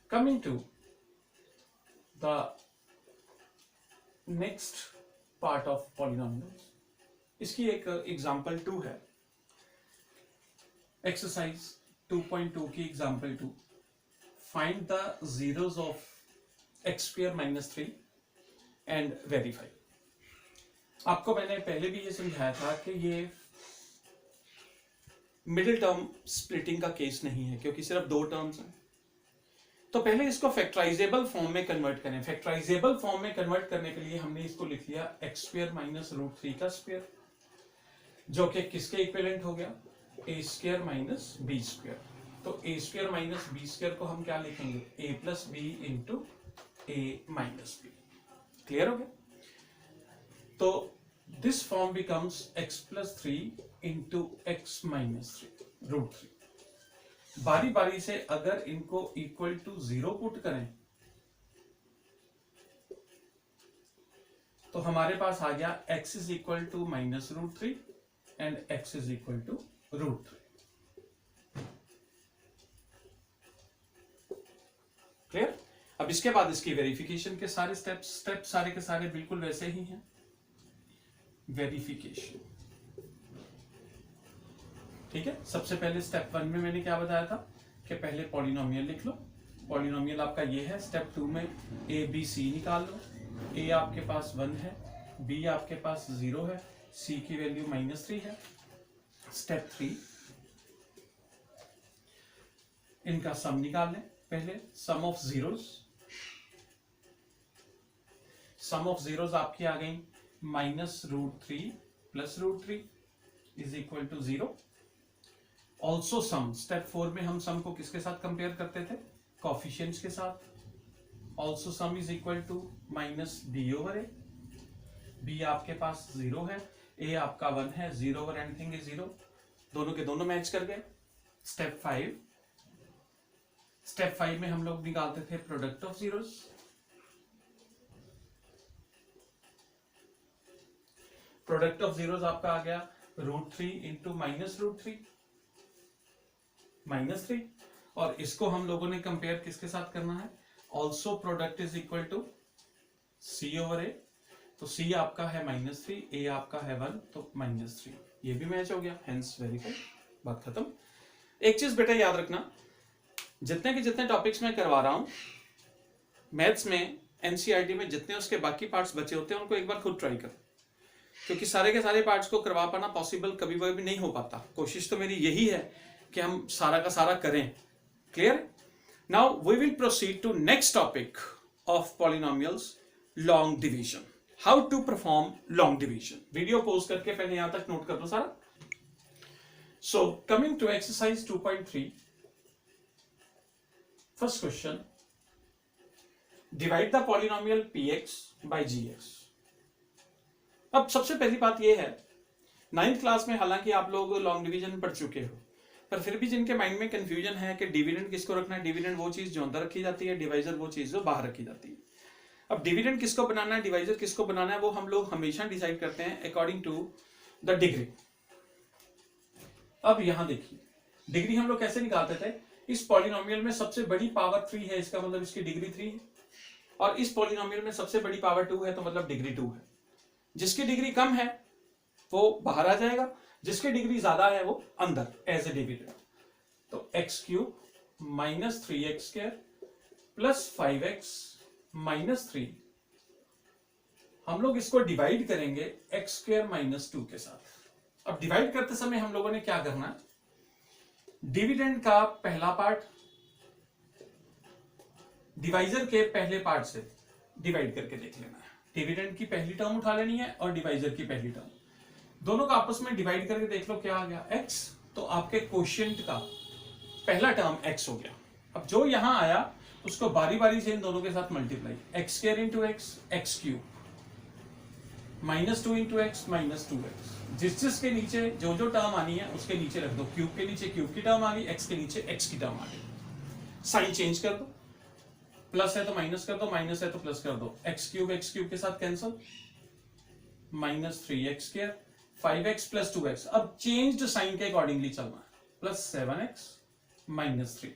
Coming to the next part of polynomials, इसकी एक example 2 है, एक्सरसाइज 2.2 की example 2, find the zeros of x square minus 3 and verify. आपको मैंने पहले भी ये समझाया था कि ये मिडिल टर्म स्प्लिटिंग का केस नहीं है, क्योंकि सिर्फ दो टर्म्स हैं। तो पहले इसको फैक्टराइजेबल फॉर्म में कन्वर्ट करें। फैक्टराइजेबल फॉर्म में कन्वर्ट करने के लिए हमने इसको लिख लिया एक्स स्क्वायर माइनस रूट 3 का स्क्वायर, जो कि किसके इक्विवेलेंट हो गया, a square minus b square. तो a square minus b square को हम क्या लिखेंगे, a plus b into a minus b. Clear हो गया? तो this form becomes x plus 3 into x minus 3 root 3। बारी बारी से अगर इनको इक्वल टू 0 पुट करें तो हमारे पास आ गया x is equal to minus root 3 and x is equal to root 3। Clear? अब इसके बाद इसकी वेरिफिकेशन के सारे स्टेप सारे के सारे बिल्कुल वैसे ही हैं। वेरिफिकेशन, ठीक है। सबसे पहले स्टेप 1 में मैंने क्या बताया था कि पहले पॉलिनोमियल लिख लो। पॉलिनोमियल आपका ये है। स्टेप 2 में ए बी सी निकाल लो। ए आपके पास 1 है, बी आपके पास 0 है, सी की वैल्यू -3 है। स्टेप 3, इनका सम निकाल लें। पहले sum of zeros, sum of zeros आपकी आ गई -√3 plus √3 is equal to 0। Also sum, step 4 में हम सम को किसके साथ कंपेयर करते थे, कोफिशिएंट्स के साथ। Also sum is equal to minus b over a. B आपके पास 0 है, ए आपका 1 है, 0 ओवर एनीथिंग इज 0, दोनों के दोनों मैच कर गए। स्टेप 5, स्टेप 5 में हम लोग निकालते थे product of zeros. Product of zeros आपका आ गया √3 इंटू माइनस √3 -3, और इसको हम लोगों ने कंपेयर किसके साथ करना है, also product is equal to C over A. तो सी आपका है -3, ए आपका है 1, तो -3, ये भी मैच हो गया, हेंस वेरीफाई। बात खत्म। एक चीज बेटा याद रखना, जितने के जितने टॉपिक्स मैं करवा रहा हूं मैथ्स में, एनसीईआरटी में जितने उसके बाकी पार्ट्स बचे होते हैं उनको एक बार खुद ट्राई करो, क्योंकि सारे के सारे पार्ट्स को करवा पाना पॉसिबल कभी भी नहीं हो पाता। कोशिश तो मेरी यही है कि हम सारा का सारा करें। Clear? Now we will proceed to next topic of polynomials, long division. How to perform long division. Video pause करके पहले यहां तक नोट कर लो सारा। So coming to exercise 2.3, first question, divide the polynomial px by gx। अब सबसे पहली बात यह है, 9th क्लास में हालांकि आप लोग लॉन्ग डिवीजन पढ़ चुके हो, पर फिर भी जिनके माइंड में कंफ्यूजन है कि डिविडेंड किसको रखना है, डिविडेंड वो चीज जो अंदर रखी जाती है, डिवाइजर वो चीज जो बाहर रखी जाती है। अब डिविडेंड किसको बनाना है, डिवाइजर किसको बनाना है, वो हम लोग हमेशा डिसाइड करते हैं अकॉर्डिंग टू द डिग्री। अब यहां देखिए, डिग्री हम लोग कैसे निकालते थे, इस पॉलिनोमियल में सबसे बड़ी पावर 3 है, इसका मतलब इसकी डिग्री 3 है, और इस पॉलिनोमियल में सबसे बड़ी पावर 2 है, तो मतलब डिग्री 2 है। जिसकी डिग्री कम है वो बाहर आ जाएगा, जिसकी डिग्री ज्यादा है वो अंदर एज ए डिविडेंड। तो x³ minus 3x² plus 5x minus 3, हम लोग इसको डिवाइड करेंगे x² माइनस 2 के साथ। अब डिवाइड करते समय हम लोगों ने क्या करना है, डिविडेंड का पहला पार्ट डिवाइजर के पहले पार्ट से डिवाइड करके देख लेना है। डिविडेंड की पहली टर्म उठा लेनी है और डिवाइजर की पहली टर्म, दोनों का आपस में डिवाइड करके देख लो क्या आ गया, x। तो आपके क्वोशिएंट का पहला टर्म x हो गया। अब जो यहां आया उसको बारी बारी से इन दोनों के साथ multiply, x² into x, x³ -2 into x minus 2x। जिसके नीचे जो जो टर्म आनी है उसके नीचे रख दो, क्यूब के नीचे क्यूब की टर्म आ गई, x के नीचे x की टर्म आ गई। साइन चेंज कर दो, प्लस है तो माइनस कर दो, माइनस है तो प्लस कर दो, x³ के साथ cancel, -3x², 5x plus 2x। अब चेंज्ड साइन के अकॉर्डिंगली चलना है, +7x -3।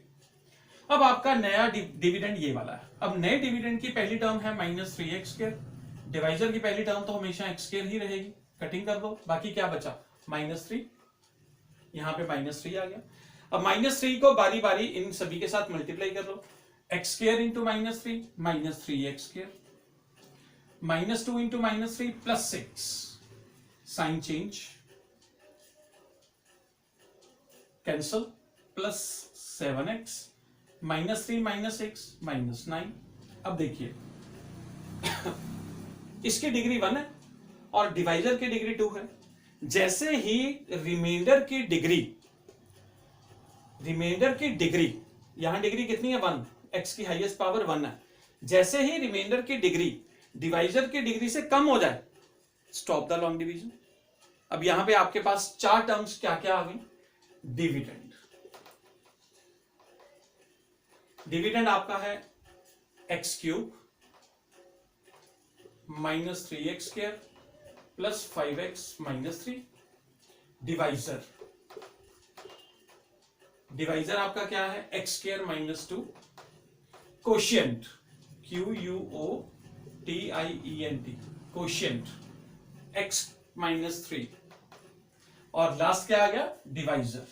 अब आपका नया डिविडेंड ये वाला है। अब नए डिविडेंड की पहली टर्म है -3x², डिवाइजर की पहली टर्म तो हमेशा x² ही रहेगी, कटिंग कर दो, बाकी क्या बचा -3, यहां पे -3 आ गया। अब -3 को बारी बारी इन सभी के साथ मल्टीप्लाई कर लो, x² into -3 -3x², -2 into -3 +6, sign change, cancel, +7x, -3 -6 -9। अब देखिए इसकी डिग्री 1 है और डिवाइजर की डिग्री 2 है। जैसे ही रिमाइंडर की डिग्री यहां डिग्री कितनी है 1, x की हाईएस्ट पावर 1 है, जैसे ही रिमाइंडर की डिग्री डिवाइजर की डिग्री से कम हो जाए, स्टॉप द लॉन्ग डिवीजन। अब यहां पे आपके पास 4 टर्म्स क्या क्या आ गई, डिविडेंड आपका है x³ -3x² + 5x -3। डिवाइजर आपका क्या है x² -2, quotient QUOTIENT, quotient x -3, और लास्ट क्या आ गया डिवाइजर,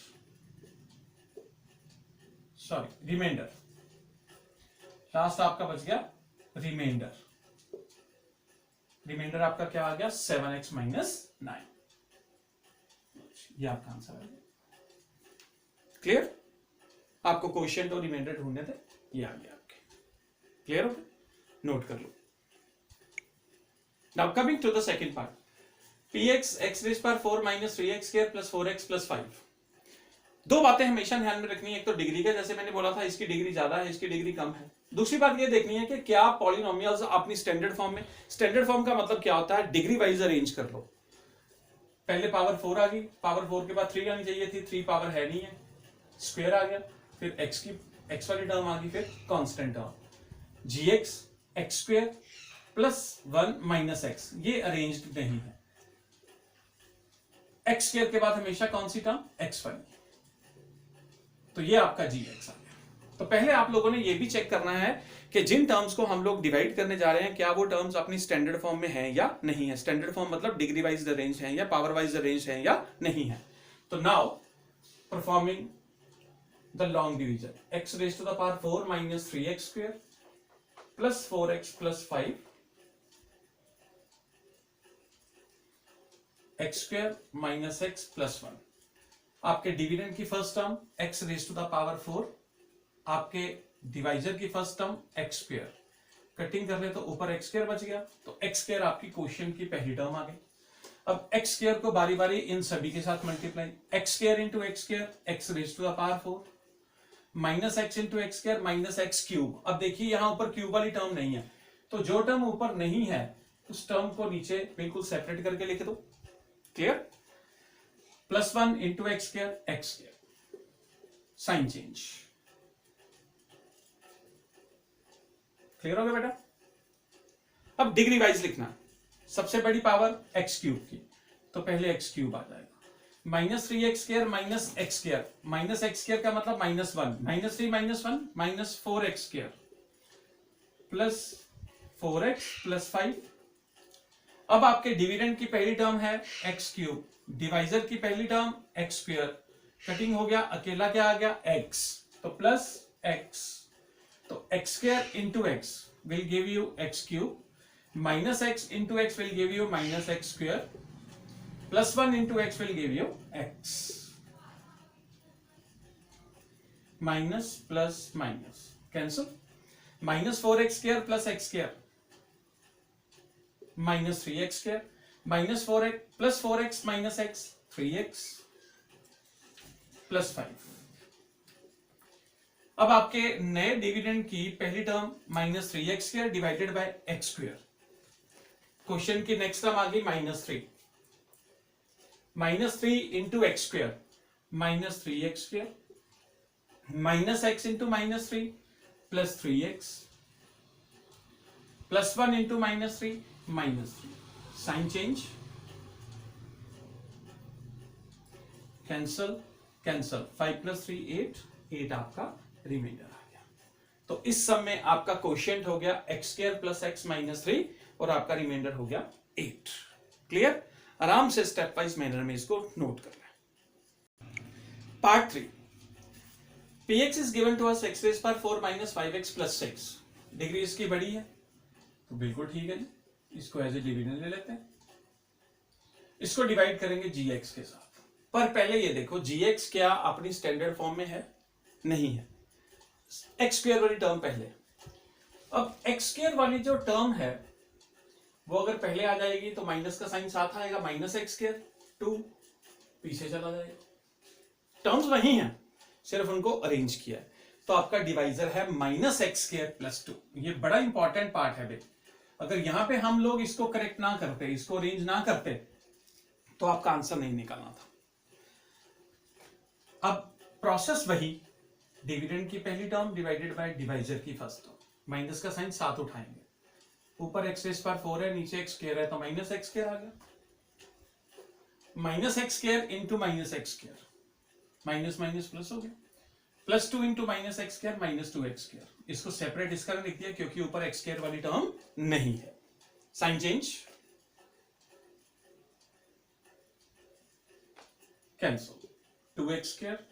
सॉरी रिमाइंडर, लास्ट आपका बच गया रिमाइंडर आपका क्या आ गया 7x -9। ये आपका आंसर है। क्लियर? आपको क्वेश्चन और रिमाइंडर ढूंढने थे, ये आ गया आपके। क्लियर हो गया? नोट कर लो। Now coming to the second part, px x⁴ -3x² + 4x + 5। दो बातें हमेशा ध्यान में रखनी है, एक तो डिग्री का, जैसे मैंने बोला था इसकी डिग्री ज्यादा है, इसकी डिग्री कम है। दूसरी बात ये देखनी है कि क्या पॉलिनोमियल्स अपनी स्टैंडर्ड फॉर्म में, स्टैंडर्ड फॉर्म का मतलब क्या होता है, डिग्री वाइज अरेंज कर लो। पहले पावर 4 आ गई, पावर 4 के बाद 3 आनी चाहिए थी, 3 पावर है नहीं है, स्क्वायर आ गया, फिर x वाली टर्म आ गई, फिर constant term gx x² + 1 - x, ये अरेंज्ड नहीं है। x² के बाद हमेशा कौन सी टर्म, x वाली, तो ये आपका gx आ गया। तो पहले आप लोगों ने ये भी चेक करना है कि जिन टर्म्स को हम लोग डिवाइड करने जा रहे हैं, क्या वो टर्म्स अपनी स्टैंडर्ड फॉर्म में हैं या नहीं है। स्टैंडर्ड फॉर्म मतलब डिग्री वाइज अरेंज है या पावर वाइज अरेंज है या नहीं है। तो now performing the long division, x⁴ - 3x² + 4x + 5 x² - x + 1। आपके डिविडेंड की फर्स्ट टर्म x⁴, आपके डिवाइजर की फर्स्ट टर्म x², कटिंग कर ले तो ऊपर x² बच गया, तो x² आपकी क्वोशिएंट की पहली टर्म आ गई। अब x² को बारी बारी इन सभी के साथ multiply, x² × x² x⁴ -x × x² -x³। अब देखिए यहां ऊपर क्यूब वाली टर्म नहीं है, तो जो टर्म ऊपर नहीं है उस टर्म को नीचे बिल्कुल सेपरेट करके लिख दो। Clear? +1 × x², sign change. Clear हो गया बेटा? अब डिग्री वाइज लिखना, सबसे बड़ी पावर x³ की, तो पहले x³ आ जाएगा, -3x² - x², -x² का मतलब -1, -3 -1 -4x² + 4x + 5। अब आपके डिविडेंड की पहली टर्म है x³, डिवाइजर की पहली टर्म x², कटिंग हो गया, अकेला क्या आ गया x, तो +x, तो x² × x will give you x³, -x × x will give you -x², +1 × x will give you x, minus plus minus cancel, -4x² + x², -3x², -4x + 4x - x 3x + 5। अब आपके नए डिविडेंड की पहली term -3x² divided by x², question की next term आ गई -3, -3 × x², -3x², -x × -3 + 3x, +1 × -3 -3, sign change, cancel cancel, 5 + 3 8, 8 आपका reminder आ गया। तो इस सम में आपका क्वोशिएंट हो गया x square plus x minus 3 और आपका रिमाइंडर हो गया 8। क्लियर? आराम से स्टेप वाइज मैनर में इसको नोट करना है। Part 3, px is given to us x raised power 4 minus 5x plus 6। Degree इसकी बड़ी है तो बिल्कुल ठीक है जी, इसको एज ए डिविडेंड ले लेते हैं। इसको डिवाइड करेंगे gx के साथ। पर पहले ये देखो gx क्या अपनी स्टैंडर्ड फॉर्म में है? नहीं है। एक्स स्क्वायर वाली टर्म पहले। अब एक्स स्क्वायर वाली जो टर्म है वो अगर पहले आ जाएगी तो माइनस का साइन साथ आएगा, माइनस एक्स स्क्वायर 2 पीछे चला जाएगा। टर्म्स वही हैं, सिर्फ उनको अरेंज किया है। तो आपका डिवाइजर है माइनस एक्स स्क्वायर प्लस 2। ये बड़ा इंपॉर्टेंट पार्ट है भाई। अगर यहां पे हम लोग इसको करेक्ट ना करते, इसको अरेंज ना करते, तो आपका आंसर नहीं निकालना था। अब प्रोसेस वही, डिविडेंड की पहली टर्म डिवाइडेड बाय डिवाइजर की फर्स्ट टर्म, माइनस का साइन साथ उठाएंगे। ऊपर एक्स रेज़ पावर 4 है, नीचे एक्स स्क्वायर है, तो माइनस एक्स स्क्वायर आ गया। Minus x square into minus x square, minus minus plus हो गया, plus 2 into minus x square minus 2 x square. इसको सेपरेट इसका लिख दिया क्योंकि ऊपर एक्स स्क्वायर वाली टर्म नहीं है। Sign change, cancel, 2x square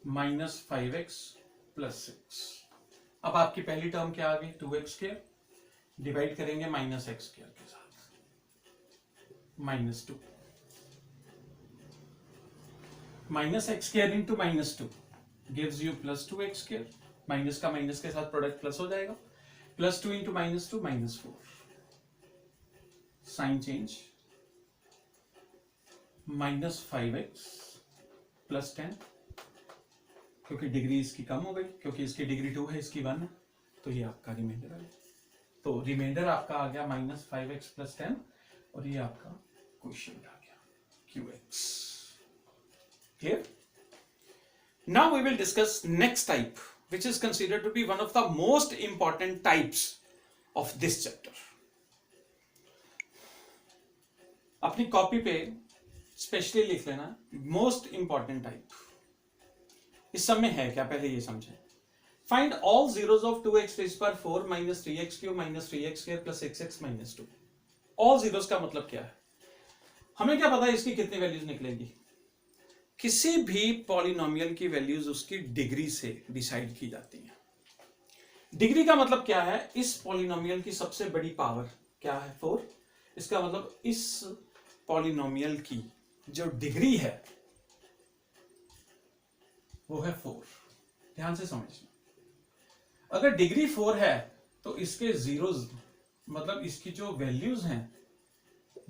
minus 5x plus 6। अब आपकी पहली टर्म क्या आ गई? 2x स्क्वायर, डिवाइड करेंगे माइनस एक्स स्क्वायर के साथ, minus 2, minus x square into minus 2 gives you plus 2x square. Minus का माइनस के साथ प्रोडक्ट प्लस हो जाएगा, plus 2 into minus 2 minus 4। Sign change, minus 5x plus 10, क्योंकि डिग्री इसकी कम हो गई, क्योंकि इसकी डिग्री 2 है, इसकी 1 है, तो ये आपका रिमाइंडर है। तो रिमाइंडर आपका आ गया माइनस 5x प्लस 10 और ये आपका क्वोशिएंट आ गया qx। Clear? Now we will discuss next type which is considered to be one of the most important types of this chapter। अपनी कॉपी पे स्पेशली लिख लेना मोस्ट इंपॉर्टेंट टाइप। इस सब में है क्या, पहले ये समझें। Find all zeros of 2x rays power 4 minus 3x cube minus 3x square plus 6x minus 2। All zeros का मतलब क्या है? हमें क्या पता है इसकी कितनी वैल्यूज निकलेगी? किसी भी पॉलिनोमियल की वैल्यूज उसकी डिग्री से डिसाइड की जाती हैं। डिग्री का मतलब क्या है? इस पॉलिनोमियल की सबसे बड़ी पावर क्या है? 4। इसका मतलब इस पॉलिनोमियल की जो डिग्री है वो है 4। ध्यान से समझना। अगर डिग्री 4 है तो इसके जीरोस मतलब इसकी जो वैल्यूज हैं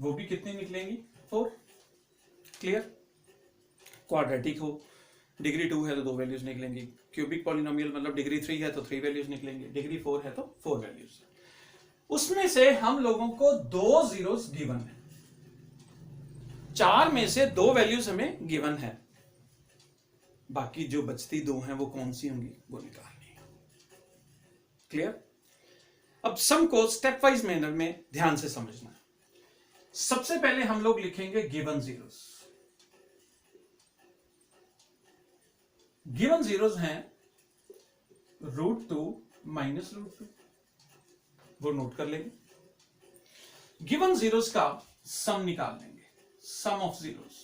वो भी कितनी निकलेंगी? 4। क्लियर? क्वाड्रेटिक हो, डिग्री 2 है तो 2 वैल्यूज निकलेंगी। क्यूबिक पॉलिनोमियल मतलब डिग्री 3 है तो 3 वैल्यूज निकलेंगे, डिग्री 4 है तो 4 वैल्यूज। उसमें से हम लोगों को 2 जीरोस गिवन है, 4 में से 2 वैल्यूज हमें गिवन है, बाकी जो बचती 2 हैं वो कौन सी होंगी वो निकालनी है। क्लियर? अब सम को स्टेप वाइज मैनर में ध्यान से समझना है। सबसे पहले हम लोग लिखेंगे गिवन जीरोस। गिवन जीरोस हैं √2 माइनस √2, वो नोट कर लेंगे। गिवन जीरोस का सम निकाल लेंगे, सम ऑफ जीरोस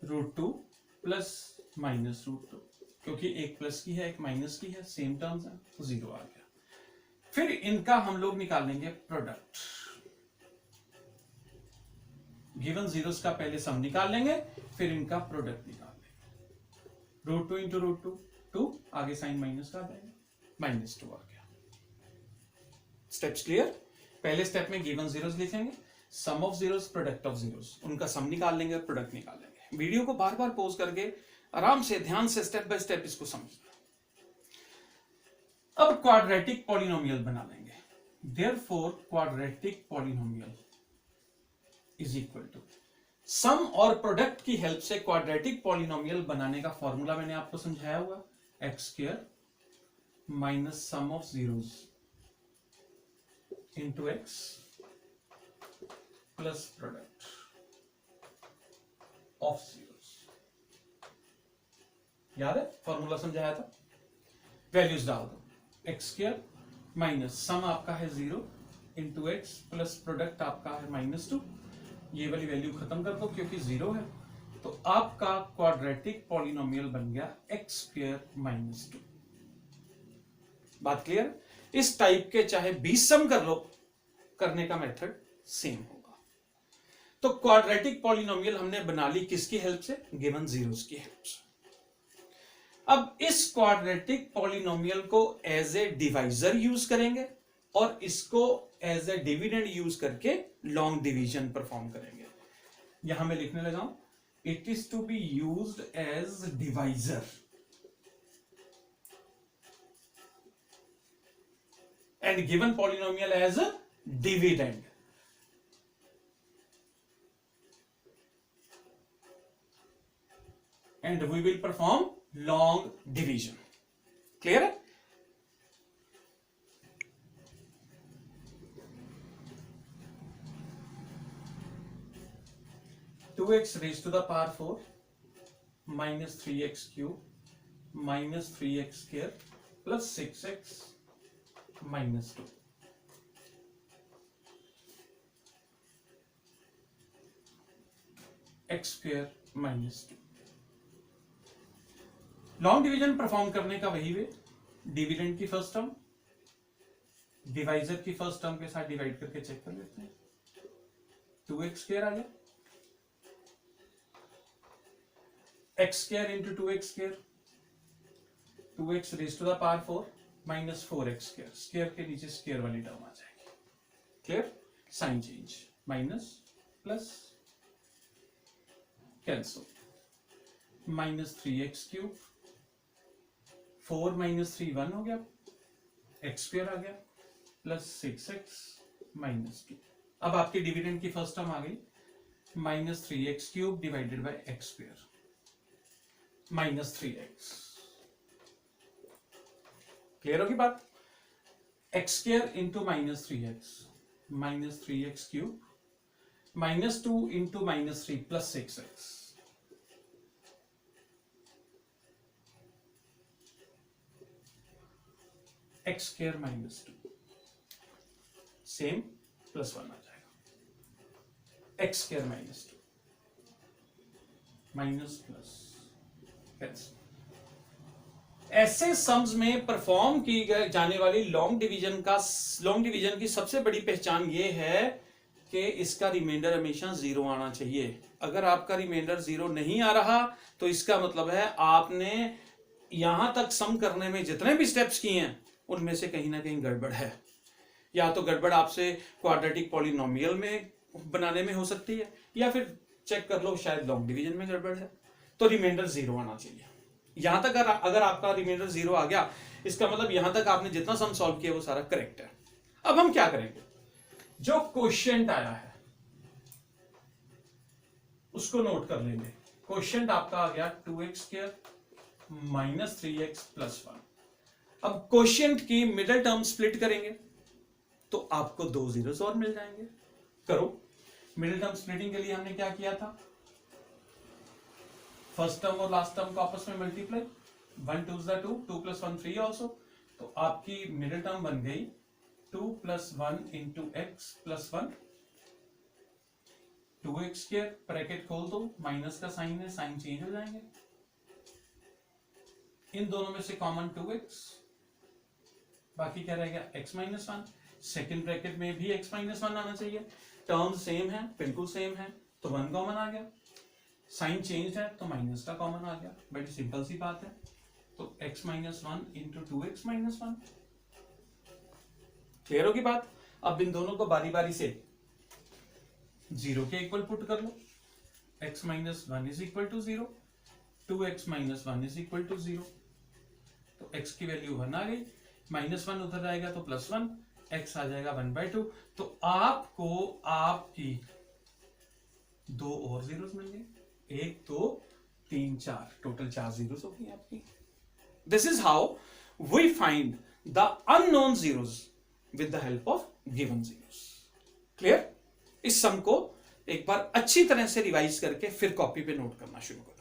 √2 प्लस माइनस √2, क्योंकि एक प्लस की है एक माइनस की है, सेम टर्म्स हैं तो 0 आ गया। फिर इनका हम लोग निकाल लेंगे प्रोडक्ट। गिवन जीरोस का पहले सम निकाल लेंगे, फिर इनका प्रोडक्ट निकाल लेंगे। √2 इंटू √2 2, आगे साइन माइनस का आ जाएगा, माइनस 2 आ गया। Steps clear? पहले स्टेप में गिवन जीरोस लिखेंगे, sum of zeros, product of zeros, उनका सम निकाल लेंगे और प्रोडक्ट निकाल लेंगे। वीडियो को बार बार पॉज करके आराम से ध्यान से स्टेप बाय स्टेप इसको समझना। अब क्वाड्रेटिक पॉलिनोमियल बना लेंगे। Therefore quadratic polynomial is equal to sum और प्रोडक्ट की हेल्प से क्वाड्रेटिक पॉलिनोमियल बनाने का फॉर्मूला मैंने आपको समझाया हुआ, x square minus sum of zeros into x plus product of zeros. याद है फॉर्मूला समझाया था, वैल्यूज डाल दो, एक्स स्क्वायर माइनस सम आपका है 0 इंटू एक्स प्लस प्रोडक्ट आपका है -2, ये वाली वैल्यू खत्म कर दो क्योंकि 0 है, तो आपका क्वाड्रेटिक पॉलिनोमियल बन गया एक्स स्क्वायर -2। बात क्लियर? इस टाइप के चाहे 20 सम कर लो, करने का मेथड सेम होगा। तो क्वाड्रेटिक पॉलिनोमियल हमने बना ली किसकी हेल्प से? गिवन जीरोस की हेल्प से। अब इस क्वाड्रेटिक पॉलिनोमियल को एज ए डिवाइजर यूज करेंगे और इसको एज ए डिविडेंड यूज करके लॉन्ग डिवीजन परफॉर्म करेंगे। यहां मैं लिखने लगा हूं, it is to be used as divisor and given polynomial as dividend. And we will perform long division. Clear है? Two x raise to the power 4 minus 3x cube minus 3x square plus 6x minus 2। X square minus 2। Long division perform करने का वही वे, dividend की first term divisor की first term के साथ divide करके check कर लेते हैं। 2x स्क्वायर आ गया, x square into 2x square, 2x raise to the power 4 minus 4x square, square के नीचे स्क्वायर वाली टर्म आ जाएगी। Clear? Sign change, minus plus cancel, minus 3x cube, 4 minus 3 1 हो गया, एक्स स्क्वायर आ गया प्लस 6x माइनस 2। अब आपके डिविडेंड की फर्स्ट टर्म आ गई, minus 3x cube divided by x square minus 3x। Clear होगी बात? X square into minus 3x cube minus 2 into minus 3 plus 6x x square minus 2 same plus 1 आ जाएगा, x square minus 2 minus plus cancel. ऐसे sums में perform की जाने वाली long division की सबसे बड़ी पहचान यह है कि इसका रिमाइंडर हमेशा 0 आना चाहिए। अगर आपका रिमाइंडर 0 नहीं आ रहा तो इसका मतलब है आपने यहां तक सम करने में जितने भी स्टेप्स किए हैं उनमें से कहीं ना कहीं गड़बड़ है। या तो गड़बड़ आपसे क्वाड्रेटिक पॉलिनोमियल में बनाने में हो सकती है, या फिर चेक कर लो शायद लॉन्ग डिवीजन में गड़बड़ है। तो रिमाइंडर 0 आना चाहिए। यहां तक अगर आपका रिमाइंडर 0 आ गया, इसका मतलब यहां तक आपने जितना सम सॉल्व किया वो सारा करेक्ट है। अब हम क्या करेंगे, जो क्वोशिएंट आया है उसको नोट कर लेंगे। क्वोशिएंट आपका आ गया 2x square minus 3x plus 1। अब क्वोशिएंट की मिडिल टर्म स्प्लिट करेंगे तो आपको 2 जीरोस और मिल जाएंगे। करो। मिडिल टर्म स्प्लिटिंग के लिए हमने क्या किया था, फर्स्ट टर्म और लास्ट टर्म को आपस में मल्टीप्लाई, 1 2 2, 2 प्लस 1 3 ऑल्सो। तो आपकी मिडिल टर्म बन गई 2 plus 1 into x plus 1, 2x square, bracket खोल दो, माइनस का साइन है, साइन चेंज हो जाएंगे। इन दोनों में से कॉमन 2x, बाकी क्या रहेगा x माइनस 1। सेकेंड ब्रैकेट में भी x माइनस 1 आना चाहिए, टर्म सेम है, बिल्कुल सेम है, तो 1 कॉमन आ गया। साइन चेंज है तो माइनस का कॉमन आ गया, बड़ी सिंपल सी बात है। तो x minus 1 into 2x minus 1। Clear होगी बात? अब इन दोनों को बारी बारी से 0 के इक्वल पुट कर लो। x minus 1 is equal to 0, 2x minus 1 is equal to 0। तो x की वैल्यू 1 आ गई, माइनस 1 उधर जाएगा तो प्लस 1, x आ जाएगा 1/2। तो आपको आपकी 2 और जीरोस मिल गए, 1 2 3 4, टोटल 4 जीरोस होगी आपकी। This is how we find the unknown zeros with the help of given zeros. Clear? इस सम को एक बार अच्छी तरह से रिवाइज करके फिर कॉपी पे नोट करना शुरू करो।